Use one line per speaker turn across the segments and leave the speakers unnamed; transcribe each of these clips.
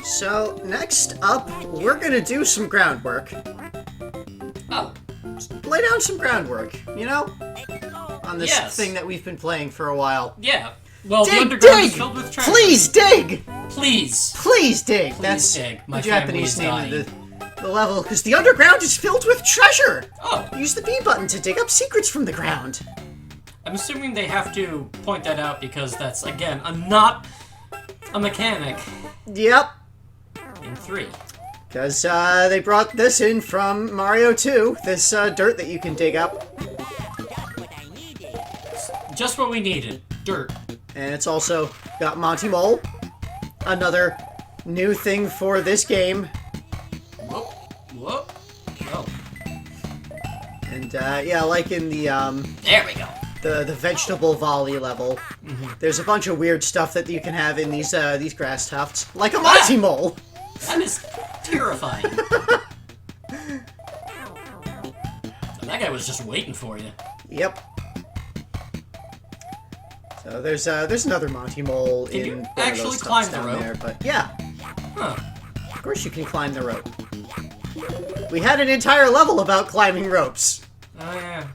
So, next up, we're gonna do some groundwork.
Oh.
Just lay down some groundwork, you know? On this thing that we've been playing for a while.
Yeah. Well,
dig,
the underground
dig!
is filled with treasure.
Please dig!
Please.
Please dig!
Please
That's
dig. My
the Japanese name
dying.
of the level, because the underground is filled with treasure!
Oh.
Use the B button to dig up secrets from the ground.
I'm assuming they have to point that out because that's, again, not a mechanic
Yep.
in 3.
Because they brought this in from Mario 2, this dirt that you can dig up.
Just what we needed. Dirt.
And it's also got Monty Mole, another new thing for this game.
Whoop. Whoop. Oh.
And yeah, like in the
There we go.
the vegetable volley level, there's a bunch of weird stuff that you can have in these grass tufts, like a Monty Mole.
That is terrifying. That guy was just waiting for you.
Yep. So there's another Monty Mole
Can
in
you
one of
actually
those
climb
tufts
the
down
rope?
there, but yeah,
Huh.
of course you can climb the rope. We had an entire level about climbing ropes.
Oh, yeah.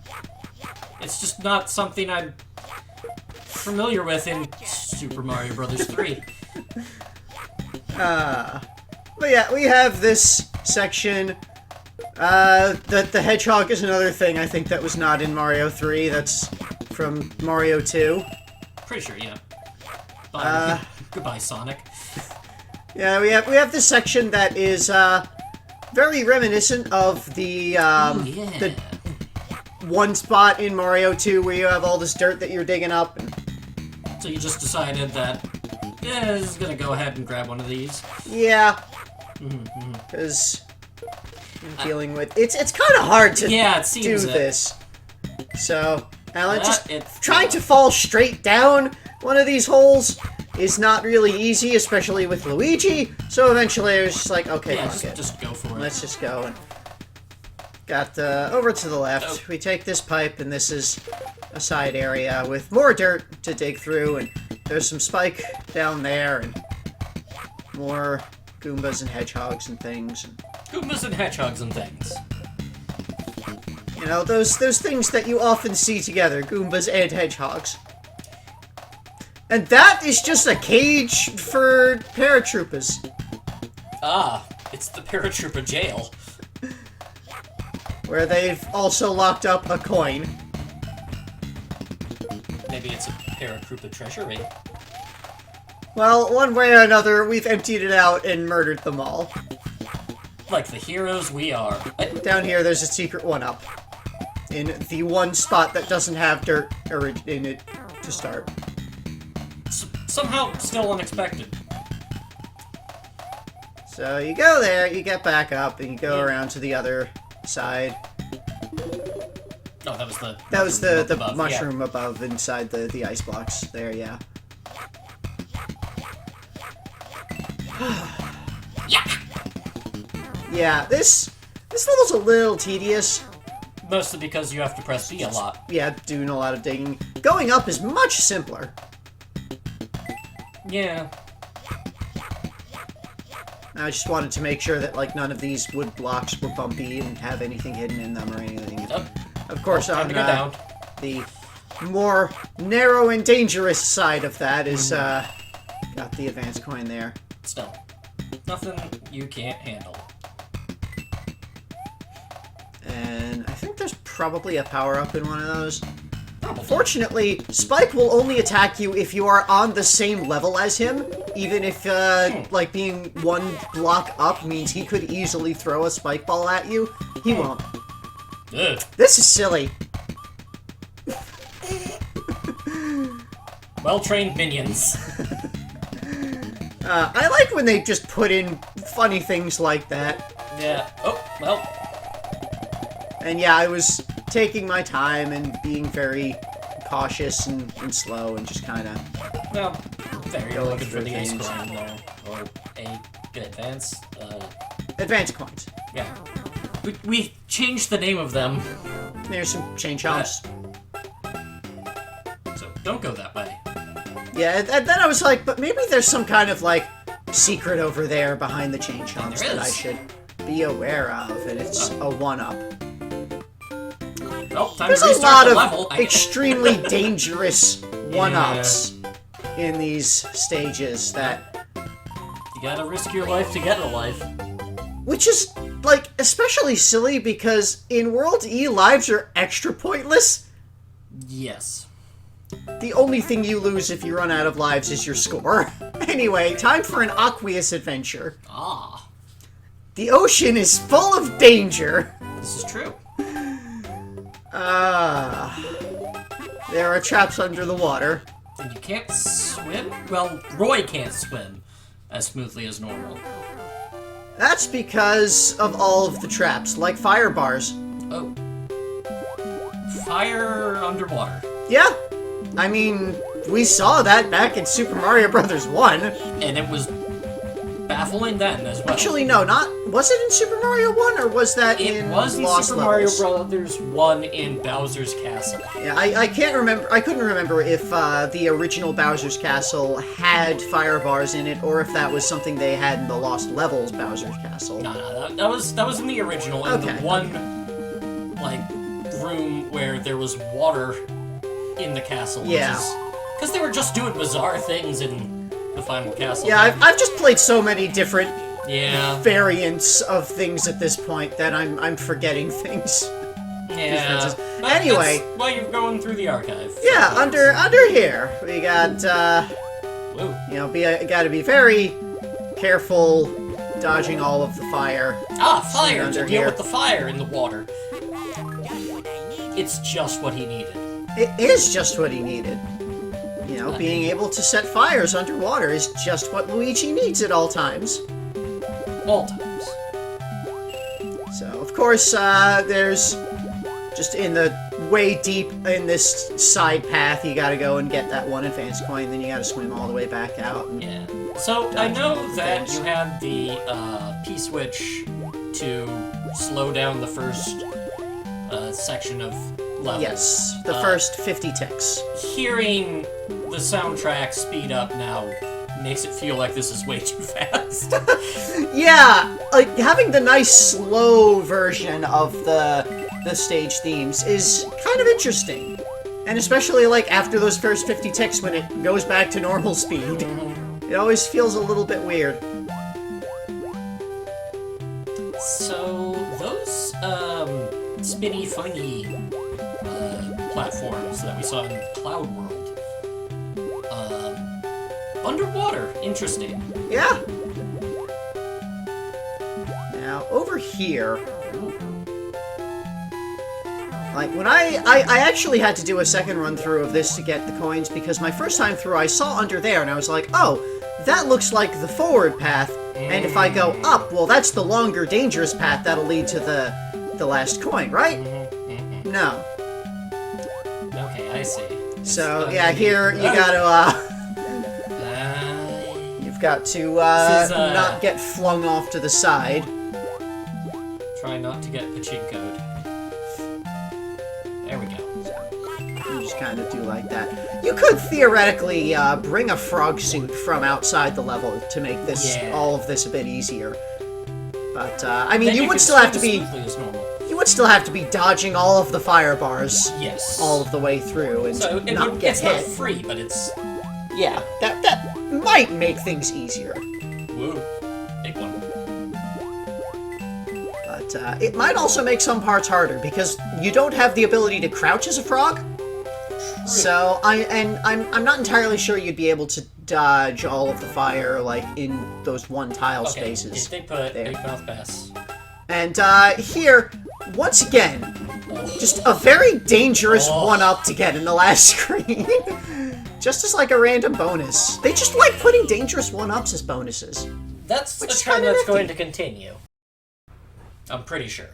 It's just not something I'm familiar with in Super Mario Bros. 3.
But yeah, we have this section. The hedgehog is another thing I think that was not in Mario 3. That's from Mario 2.
Pretty sure, yeah. Bye. Goodbye, Sonic.
Yeah, we have this section that is very reminiscent of the the one spot in Mario 2 where you have all this dirt that you're digging up.
So you just decided that, yeah, this is gonna go ahead and grab one of these.
Yeah, because I'm dealing with it's kind of hard to
Yeah, it seems
do
it.
this. So, Alan, just
it's
trying to fall straight down one of these holes is not really easy, especially with Luigi. So eventually I was just like, okay,
Yeah,
fuck it.
just go for it.
Let's just go. And got over to the left.
Oh.
We take this pipe, and this is a side area with more dirt to dig through, and there's some spike down there, and more Goombas and hedgehogs and things. And,
Goombas and hedgehogs and things.
you know, those things that you often see together, Goombas and hedgehogs. And that is just a cage for paratroopers.
Ah, it's the paratrooper jail.
Where they've also locked up a coin.
Maybe it's a paratrooper treasury.
Well, one way or another, we've emptied it out and murdered them all.
Like the heroes we are.
Down here, there's a secret one-up. In the one spot that doesn't have dirt in it to start.
Somehow still unexpected.
So you go there, you get back up, and you go around to the other side.
Oh, that was the...
That was the
above,
mushroom above inside the ice blocks there, yeah.
Yeah!
Yeah, this level's a little tedious.
Mostly because you have to press B a lot.
Yeah, doing a lot of digging. Going up is much simpler.
Yeah.
I just wanted to make sure that, like, none of these wood blocks were bumpy and have anything hidden in them or anything.
Oh.
Of course,
Time
on
to go down.
the more narrow and dangerous side of that is, got the advanced coin there.
Still. Nothing you can't handle.
And I think there's probably a power-up in one of those.
Probably.
Fortunately, Spike will only attack you if you are on the same level as him, even if, like, being one block up means he could easily throw a spike ball at you. He won't.
Ugh.
This is silly.
Well-trained minions.
I like when they just put in funny things like that.
Yeah. Oh, well.
And yeah, I was taking my time and being very cautious and slow and just kind of...
Well, there, you're
Going
looking for
through
the ace
things.
coin there. Or a good advance.
Advanced coins.
Yeah. We changed the name of them.
There's some chain chomps.
So don't go that way.
Yeah, and then I was like, but maybe there's some kind of, like, secret over there behind the chain chomps
There
that I
is.
should be aware of, and it's a 1-up.
Well, time
There's
to
a
restart
lot
the
of
level.
extremely dangerous 1-ups in these stages that...
You gotta risk your life to get a life.
Which is, like, especially silly because in World E, lives are extra pointless.
Yes.
The only thing you lose if you run out of lives is your score. Anyway, time for an Aqueous Adventure.
Ah.
The ocean is full of danger.
This is true.
There are traps under the water.
And you can't swim? Well, Roy can't swim as smoothly as normal.
That's because of all of the traps, like fire bars.
Oh. Fire underwater.
Yeah. I mean, we saw that back in Super Mario Bros. 1.
And it was baffling then as well.
Actually, no, not... Was it in Super Mario 1, or was that
It
in
was in
Lost
Super
Levels?
Mario Bros. 1 in Bowser's Castle.
Yeah, I can't remember... I couldn't remember if the original Bowser's Castle had fire bars in it, or if that was something they had in the Lost Levels Bowser's Castle.
No, that was in the original, in the one, like, room where there was water in the castle.
Yeah.
Because they were just doing bizarre things in the final castle.
Yeah, I've just played so many different variants of things at this point that I'm forgetting things.
Yeah. But
anyway,
that's why you're going through the archive.
Yeah, under here we got
Whoa.
you know, gotta be very careful dodging all of the fire.
Ah, fire!
Under
To deal
here.
with the fire in the water. It's just what he needed.
It is just what he needed. You know, being able to set fires underwater is just what Luigi needs at all times.
All times.
So, of course, there's just in the way deep in this side path, you gotta go and get that one advanced coin, then you gotta swim all the way back out. And
Yeah. So, I know that
things.
you had the P-switch to slow down the first section of level.
Yes, the first 50 ticks.
Hearing the soundtrack speed up now makes it feel like this is way too fast.
Yeah, like having the nice slow version of the stage themes is kind of interesting. And especially like after those first 50 ticks when it goes back to normal speed. It always feels a little bit weird.
So, those spinny, funny platforms that we saw in Cloud World, underwater, interesting.
Yeah. Now, over here, like, when I actually had to do a second run-through of this to get the coins, because my first time through I saw under there, and I was like, oh, that looks like the forward path, and if I go up, well, that's the longer, dangerous path that'll lead to the last coin, right? No.
Okay, I see.
So, yeah, here you gotta, you've got to, not get flung off to the side.
Try not to get pachinko'd. There we go.
You just kind of do like that. You could theoretically bring a frog suit from outside the level to make this all of this a bit easier. But I mean, you would still have to be dodging all of the fire bars, all of the way through, and not get
it's
hit.
not free, but it's
that might make things easier.
woo, big one.
But it might also make some parts harder because you don't have the ability to crouch as a frog. So I'm not entirely sure you'd be able to dodge all of the fire like in those one tile spaces.
They put big mouth pass.
And here, once again, just a very dangerous one-up to get in the last screen. Just as like a random bonus. They just like putting dangerous one-ups as bonuses.
That's a
Which is
trend
kinda
that's
nifty.
going to continue. I'm pretty sure.